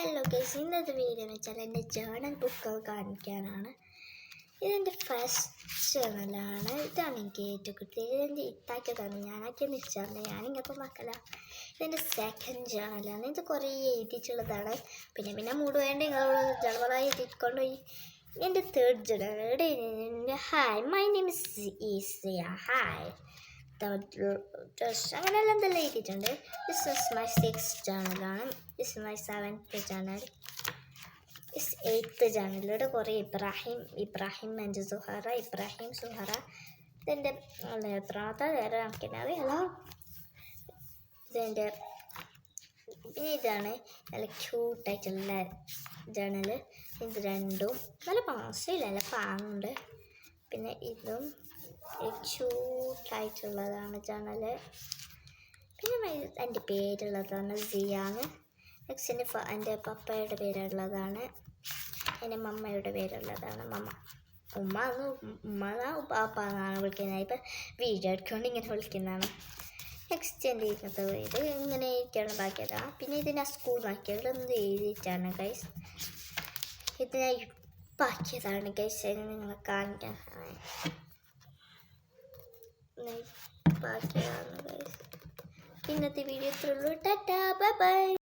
Hello guys, ഇന്നത്തെ video എന്ന് വെച്ചാൽ എൻ്റെ ജേണൽ ബുക്ക് കാണിക്കാനാണ്. ഇതെൻ്റെ ഫസ്റ്റ് ജേണലാണ്. ഇതാണ് എനിക്ക് ഏറ്റവും കിട്ടിയത്. ഇതെൻ്റെ ഇത്താക്കിയതാണ്, ഞാനാക്കിയെന്ന് വെച്ചാൽ ഞാനിങ്ങനത്തെ മക്കള. ഇതെൻ്റെ സെക്കൻഡ് ജേണലാണ്. ഇത് കുറേ എഴുതിയിട്ടുള്ളതാണ്. പിന്നെ മൂട് വേണ്ട നിങ്ങളോട് ജളവളായി എഴുതിക്കൊണ്ടുപോയി. എൻ്റെ third journal. Hi, my name is Eesiya. Hi അങ്ങനെയെല്ലാം എന്തെല്ലാം എഴുതിയിട്ടുണ്ട്. ദിസ് ഇസ് മൈ 6th ജേണലാണ്. ദിസ് ഇസ് മൈ 7th ജേണൽ. ദിസ് 8th ജേണലിലൂടെ കുറേ ഇബ്രാഹിം ആൻഡ് സുഹറ. ഇതെൻ്റെ എത്രാമത്തെ നേരം കണക്കിനറിയാലോ. ഇതെൻ്റെ പിന്നെ ഇതാണ് നല്ല ക്യൂട്ടായിട്ടുള്ള ജേണൽ. ഇത് രണ്ടും നല്ല പാസില്ല, നല്ല പാങ്ങുണ്ട്. പിന്നെ ഇതും ക്യൂട്ടായിട്ടുള്ളതാണ് ജേണൽ. പിന്നെ എൻ്റെ പേരുള്ളതാണ് സിയാന്ന്. നെക്സ്റ്റ് എൻ്റെ പപ്പയുടെ പേരുള്ളതാണ്. എൻ്റെ മമ്മയുടെ പേരുള്ളതാണ് ഉമ്മ പാപ്പ എന്നാണ് വിളിക്കുന്നത്. ഇപ്പം വീഡിയോ എടുക്കൊണ്ട് ഇങ്ങനെ വിളിക്കുന്നതാണ്. നെക്സ്റ്റ് എൻ്റെ ഇന്നത്തെ ഇത് ഇങ്ങനെ ഇരിക്കണം ബാക്കിയതാണ്. പിന്നെ ഇത് ഞാൻ സ്കൂൾ ബാക്കിയതൊന്നും എഴുതിയിട്ടാണ് ഗൈസ്. ഇത് ഞാൻ ബാക്കിയതാണ് ഗൈസ്. നിങ്ങളെ കാണിക്കാൻ ബാക്കിയതാണ് ഗൈസ്. ഇന്നത്തെ വീഡിയോ ഇത്രയുള്ളൂ. Tata, bye by.